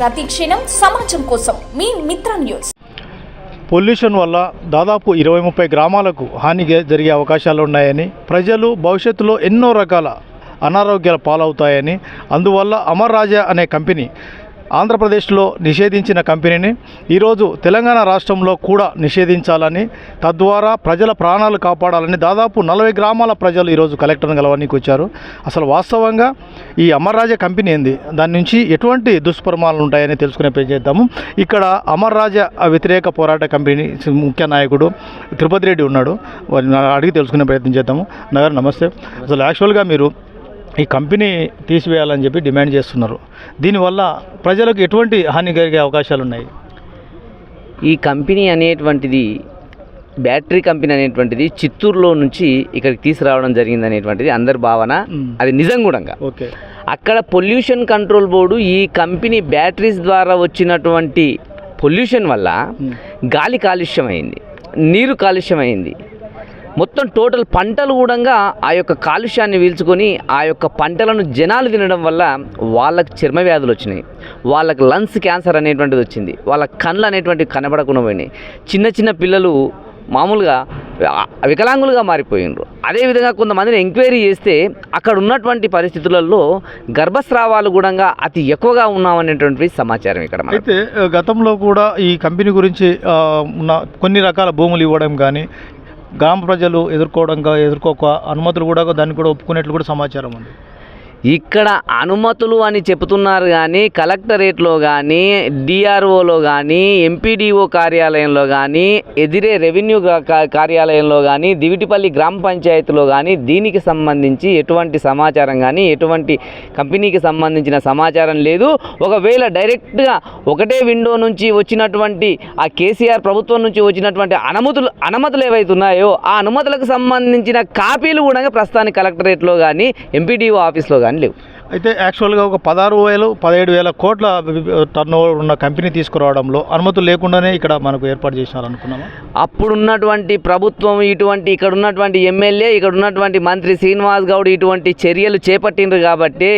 ప్రతి క్షణం సమాజం కోసం మీ మిత్ర న్యూస్. పొల్యూషన్ వల్ల దాదాపు 20-30 గ్రామాలకు హాని జరిగే అవకాశాలు ఉన్నాయని, ప్రజలు భవిష్యత్తులో ఎన్నో రకాల అనారోగ్యాల పాలవుతాయని, అందువల్ల అమర్ రాజా అనే కంపెనీ ఆంధ్రప్రదేశ్లో నిషేధించిన కంపెనీని ఈరోజు తెలంగాణ రాష్ట్రంలో కూడా నిషేధించాలని, తద్వారా ప్రజల ప్రాణాలు కాపాడాలని దాదాపు 40 గ్రామాల ప్రజలు ఈరోజు కలెక్టర్ని కలవడానికి వచ్చారు. అసలు వాస్తవంగా ఈ అమర్ రాజా కంపెనీ ఏంది, దాని నుంచి ఎటువంటి దుష్పరిణామాలు ఉంటాయని తెలుసుకునే ప్రయత్నం చేద్దాము. ఇక్కడ అమర్ రాజా వ్యతిరేక పోరాట కంపెనీ ముఖ్య నాయకుడు తిరుపతి రెడ్డి ఉన్నాడు, వారిని అడిగి తెలుసుకునే ప్రయత్నం చేద్దాము. నగర్ నమస్తే. అసలు యాక్చువల్గా మీరు ఈ కంపెనీ తీసివేయాలని చెప్పి డిమాండ్ చేస్తున్నారు. దీనివల్ల ప్రజలకు ఎటువంటి హాని కలిగే అవకాశాలు ఉన్నాయి? ఈ కంపెనీ అనేటువంటిది, బ్యాటరీ కంపెనీ అనేటువంటిది చిత్తూరులో నుంచి ఇక్కడికి తీసుకురావడం జరిగింది అనేటువంటిది అందరి భావన. అది నిజం కూడా. ఓకే, అక్కడ పొల్యూషన్ కంట్రోల్ బోర్డు ఈ కంపెనీ బ్యాటరీస్ ద్వారా వచ్చినటువంటి పొల్యూషన్ వల్ల గాలి కాలుష్యమైంది, నీరు కాలుష్యమైంది, మొత్తం టోటల్ పంటలు కూడా ఆ యొక్క కాలుష్యాన్ని పీల్చుకొని ఆ యొక్క పంటలను జనాలు తినడం వల్ల వాళ్ళకి చర్మ వ్యాధులు వచ్చినాయి, వాళ్ళకి లంగ్స్ క్యాన్సర్ అనేటువంటిది వచ్చింది, వాళ్ళ కళ్ళు అనేటువంటివి కనబడకుండా పోయినాయి. చిన్న చిన్న పిల్లలు మామూలుగా వికలాంగులుగా మారిపోయినారు. అదేవిధంగా కొంతమందిని ఎంక్వైరీ చేస్తే అక్కడ ఉన్నటువంటి పరిస్థితులలో గర్భస్రావాలు కూడా అతి ఎక్కువగా ఉన్నామనేటువంటి సమాచారం ఇక్కడ. అయితే గతంలో కూడా ఈ కంపెనీ గురించి ఉన్న కొన్ని రకాల భూములు ఇవ్వడం కానీ, గ్రామ ప్రజలు ఎదుర్కోక అనుమతులు కూడా దాన్ని కూడా ఒప్పుకునేట్లు కూడా సమాచారం ఉంది. ఇక్కడ అనుమతులు అని చెబుతున్నారు కానీ కలెక్టరేట్లో కానీ, డిఆర్ఓలో కానీ, ఎంపీడీఓ కార్యాలయంలో కానీ, ఎదిరే రెవెన్యూ కార్యాలయంలో కానీ, దివిటిపల్లి గ్రామ పంచాయతీలో కానీ దీనికి సంబంధించి ఎటువంటి సమాచారం కానీ, ఎటువంటి కంపెనీకి సంబంధించిన సమాచారం లేదు. ఒకవేళ డైరెక్ట్గా ఒకటే విండో నుంచి వచ్చినటువంటి ఆ కేసీఆర్ ప్రభుత్వం నుంచి వచ్చినటువంటి అనుమతులు ఏవైతే ఉన్నాయో ఆ అనుమతులకు సంబంధించిన కాపీలు కూడా ప్రస్తుతానికి కలెక్టరేట్లో కానీ, ఎంపీడీఓ ఆఫీస్లో కానీ లేవు. అయితే యాక్చువల్గా ఒక 16,000-17,000 కోట్ల టర్న్ ఓవర్ ఉన్న కంపెనీ తీసుకురావడంలో అనుమతులు లేకుండానే ఇక్కడ మనకు ఏర్పాటు చేసినారనుకున్నాము. అప్పుడున్నటువంటి ప్రభుత్వం, ఇక్కడ ఉన్నటువంటి ఎమ్మెల్యే, ఇక్కడ ఉన్నటువంటి మంత్రి శ్రీనివాస్ గౌడ్ ఇటువంటి చర్యలు చేపట్టిండ్రు కాబట్టి,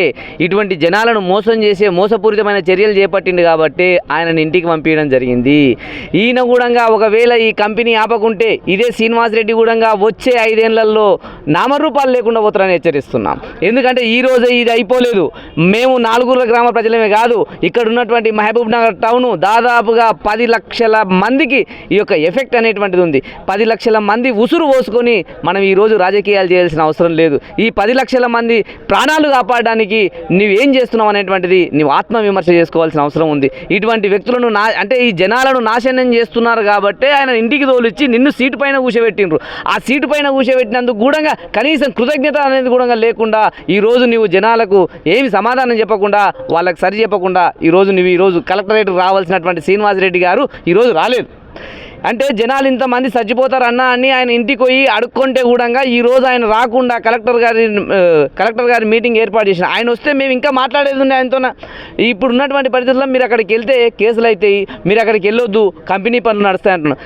ఇటువంటి జనాలను మోసం చేసే మోసపూరితమైన చర్యలు చేపట్టిండు కాబట్టి ఆయనను ఇంటికి పంపించడం జరిగింది. ఈయన కూడా ఒకవేళ ఈ కంపెనీ ఆపకుంటే ఇదే శ్రీనివాస్ రెడ్డి కూడా వచ్చే 5 ఏళ్లలో నామరూపాలు లేకుండా పోతారని హెచ్చరిస్తున్నాం. ఎందుకంటే ఈ రోజు ఇది అయిపోలేదు. మేము 4 గ్రామ ప్రజలమే కాదు, ఇక్కడ ఉన్నటువంటి మహబూబ్ నగర్ టౌన్ దాదాపుగా 10 లక్షల మందికి ఈ యొక్క ఎఫెక్ట్ అనేటువంటిది ఉంది. 10 లక్షల మంది ఉసురు పోసుకొని మనం ఈరోజు రాజకీయాలు చేయాల్సిన అవసరం లేదు. ఈ 10 లక్షల మంది ప్రాణాలు కాపాడడానికి నువ్వేం చేస్తున్నావు అనేటువంటిది నువ్వు ఆత్మవిమర్శ చేసుకోవాల్సిన అవసరం ఉంది. ఇటువంటి వ్యక్తులను అంటే ఈ జనాలను నాశనం చేస్తున్నారు కాబట్టి ఆయన ఇంటికి తోలిచ్చి నిన్ను సీటు పైన కూర్చోబెట్టిండ్రు. ఆ సీటు పైన కూర్చోబెట్టినందుకు కూడా కనీసం కృతజ్ఞత అనేది కూడా లేకుండా ఈరోజు నువ్వు జనాలకు ఏమి సమాధానం చెప్పకుండా, వాళ్ళకి సరి చెప్పకుండా ఈరోజు కలెక్టరేట్కి రావాల్సినటువంటి శ్రీనివాస్ రెడ్డి గారు ఈరోజు రాలేదు. అంటే జనాలు ఇంతమంది చచ్చిపోతారు అన్న అని ఆయన ఇంటికి పోయి అడుక్కుంటే కూడా ఈరోజు ఆయన రాకుండా కలెక్టర్ గారి మీటింగ్ ఏర్పాటు చేసిన. ఆయన వస్తే మేము ఇంకా మాట్లాడేది ఉండే ఆయనతో. ఇప్పుడు ఉన్నటువంటి పరిస్థితుల్లో మీరు అక్కడికి వెళ్తే కేసులు అవుతాయి, మీరు అక్కడికి వెళ్ళొద్దు, కంపెనీ పనులు నడుస్తాయి అంటున్నాం.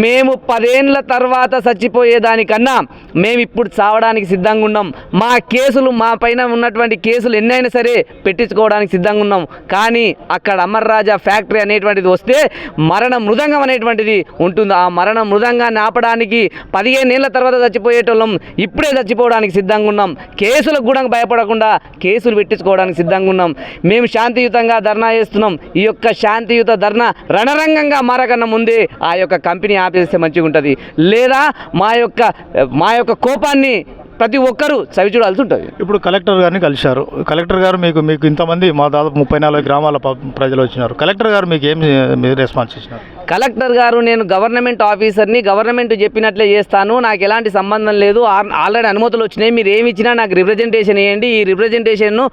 మేము 10 ఏళ్ళ తర్వాత చచ్చిపోయేదానికన్నా మేము ఇప్పుడు చావడానికి సిద్ధంగా ఉన్నాం. మా కేసులు, మా పైన ఉన్నటువంటి కేసులు ఎన్నైనా సరే పెట్టించుకోవడానికి సిద్ధంగా ఉన్నాం. కానీ అక్కడ అమర్ రాజా ఫ్యాక్టరీ అనేటువంటిది వస్తే మరణ మృదంగం అనేటువంటిది ఉంటుంది. ఆ మరణ మృదంగాన్ని ఆపడానికి 15 ఏళ్ల తర్వాత చచ్చిపోయేటోళ్ళం ఇప్పుడే చచ్చిపోవడానికి సిద్ధంగా ఉన్నాం. కేసులకు కూడా భయపడకుండా కేసులు పెట్టించుకోవడానికి సిద్ధంగా ఉన్నాం. మేము శాంతియుతంగా ధర్నా చేస్తున్నాం. ఈ యొక్క శాంతియుత ధర్నా రణరంగంగా మారకన్నా ముందే ఆ యొక్క కంపెనీ ఆపేస్తే మంచిగా ఉంటుంది. లేదా మా యొక్క కోపాన్ని ప్రతి ఒక్కరూ చవిచూడాల్సి ఉంటుంది. ఇప్పుడు కలెక్టర్ గారిని కలిశారు. కలెక్టర్ గారు మీకు ఇంతమంది మా దాదాపు 34 గ్రామాల ప్రజలు వచ్చినారు. కలెక్టర్ గారు మీకు ఏం రెస్పాన్స్ ఇచ్చినారు? కలెక్టర్ గారు, నేను గవర్నమెంట్ ఆఫీసర్ని, గవర్నమెంట్ చెప్పినట్లే చేస్తాను, నాకు ఎలాంటి సంబంధం లేదు, ఆల్రెడీ అనుమతులు వచ్చినాయి, మీరు ఏమి ఇచ్చినా నాకు రిప్రజెంటేషన్ ఇవ్వండి, ఈ రిప్రజెంటేషన్ను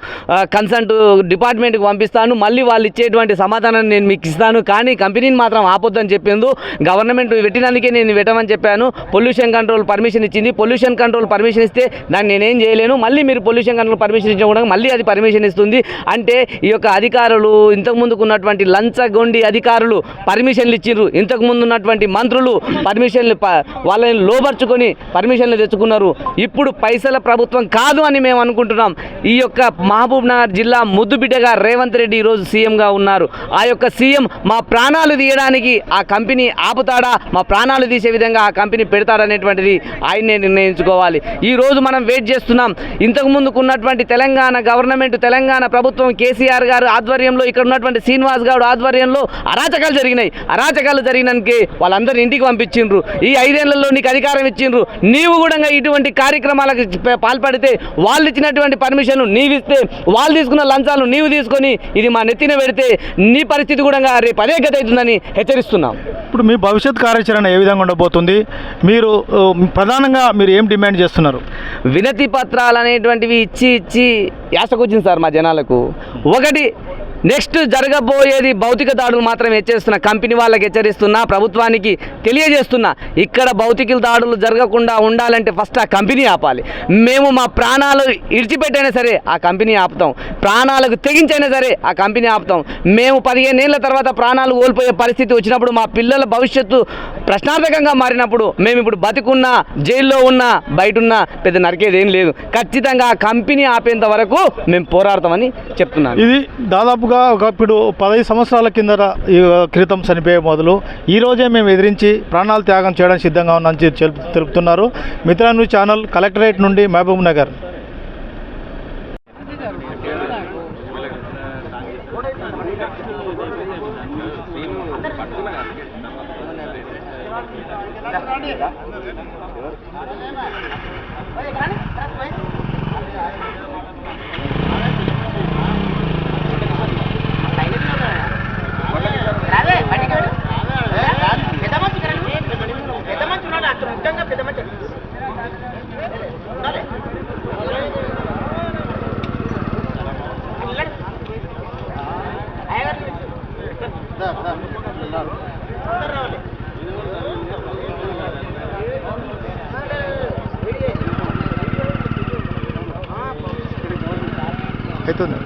కన్సల్ట్ డిపార్ట్మెంట్కి పంపిస్తాను, మళ్ళీ వాళ్ళు ఇచ్చేటువంటి సమాధానాన్ని నేను మీకు ఇస్తాను, కానీ కంపెనీని మాత్రం ఆపొద్దని చెప్పింది. గవర్నమెంట్ పెట్టినందుకే నేను పెట్టమని చెప్పాను. పొల్యూషన్ కంట్రోల్ పర్మిషన్ ఇచ్చింది. పొల్యూషన్ కంట్రోల్ పర్మిషన్ ఇస్తే దాన్ని నేనేం చేయలేను. మళ్ళీ మీరు పొల్యూషన్ కంట్రోల్ పర్మిషన్ ఇచ్చిన కూడా మళ్ళీ అది పర్మిషన్ ఇస్తుంది. అంటే ఈ యొక్క అధికారులు, ఇంతకుముందుకు ఉన్నటువంటి లంచగొండి అధికారులు పర్మిషన్లు ఇచ్చిండ్రు, ఇంతకుముందు ఉన్నటువంటి మంత్రులు పర్మిషన్లు వాళ్ళని లోబర్చుకొని పర్మిషన్లు తెచ్చుకున్నారు. ఇప్పుడు పైసల ప్రభుత్వం కాదు అని మేము అనుకుంటున్నాం. ఈ యొక్క మహబూబ్ నగర్ జిల్లా ముద్దుబిడ్డగా రేవంత్ రెడ్డి ఈరోజు సీఎంగా ఉన్నారు. ఆ యొక్క సీఎం మా ప్రాణాలు తీయడానికి ఆ కంపెనీ ఆపుతాడా, మా ప్రాణాలు తీసే విధంగా ఆ కంపెనీ పెడతాడనేటువంటిది ఆయన్నే నిర్ణయించుకోవాలి. ఈరోజు మనం వెయిట్ చేస్తున్నాం. ఇంతకు ముందుకు ఉన్నటువంటి తెలంగాణ గవర్నమెంట్, తెలంగాణ ప్రభుత్వం కేసీఆర్ గారు ఆధ్వర్యంలో, ఇక్కడ ఉన్నటువంటి శ్రీనివాస్ గౌడ్ ఆధ్వర్యంలో అరాచకాలు జరిగినాయి. అరాచకాలు జరిగినానికి వాళ్ళందరినీ ఇంటికి పంపించిండ్రు. ఈ 5 ఏళ్లలో నీకు అధికారం ఇచ్చిండ్రు, నీవు కూడా ఇటువంటి కార్యక్రమాలకు పాల్పడితే వాళ్ళు ఇచ్చినటువంటి పర్మిషన్ నీవిస్తే, వాళ్ళు తీసుకున్న లంచాలు నీవు తీసుకొని ఇది మా నెత్తిన పెడితే నీ పరిస్థితి కూడా రేపు అదే గతి అవుతుందని హెచ్చరిస్తున్నాం. ఇప్పుడు మీ భవిష్యత్ కార్యాచరణ ఏ విధంగా ఉండబోతుంది? మీరు ప్రధానంగా మీరు ఏం డిమాండ్ చేస్తున్నారు? వినతి పత్రాలు అనేటువంటివి ఇచ్చి యాసకొచ్చింది సార్ మా జనాలకు. ఒకటి, నెక్స్ట్ జరగబోయేది భౌతిక దాడులు మాత్రం హెచ్చరిస్తున్నా, కంపెనీ వాళ్ళకి హెచ్చరిస్తున్నా, ప్రభుత్వానికి తెలియజేస్తున్నా. ఇక్కడ భౌతిక దాడులు జరగకుండా ఉండాలంటే ఫస్ట్ ఆ కంపెనీ ఆపాలి. మేము మా ప్రాణాలు ఇడిచిపెట్టైనా సరే ఆ కంపెనీ ఆపుతాం, ప్రాణాలకు తెగించైనా సరే ఆ కంపెనీ ఆపుతాం. మేము 15 ఏళ్ల తర్వాత ప్రాణాలు కోల్పోయే పరిస్థితి వచ్చినప్పుడు, మా పిల్లల భవిష్యత్తు ప్రశ్నార్థకంగా మారినప్పుడు, మేము ఇప్పుడు బతికున్నా, జైల్లో ఉన్నా, బయట ఉన్నా పెద్ద నరికేది ఏం లేదు. ఖచ్చితంగా ఆ కంపెనీ ఆపేంత వరకు మేము పోరాడతామని చెప్తున్నాను. ఇది దాదాపుగా ఒకప్పుడు 15 సంవత్సరాల క్రితం చనిపోయే మొదలు ఈ రోజే మేము ఎదిరించి ప్రాణాలు త్యాగం చేయడానికి సిద్ధంగా ఉన్నామని తెలుపుతున్నారు. మిత్ర న్యూస్ ఛానల్, కలెక్టరేట్ నుండి మహబూబ్ నగర్. అవుతుంది.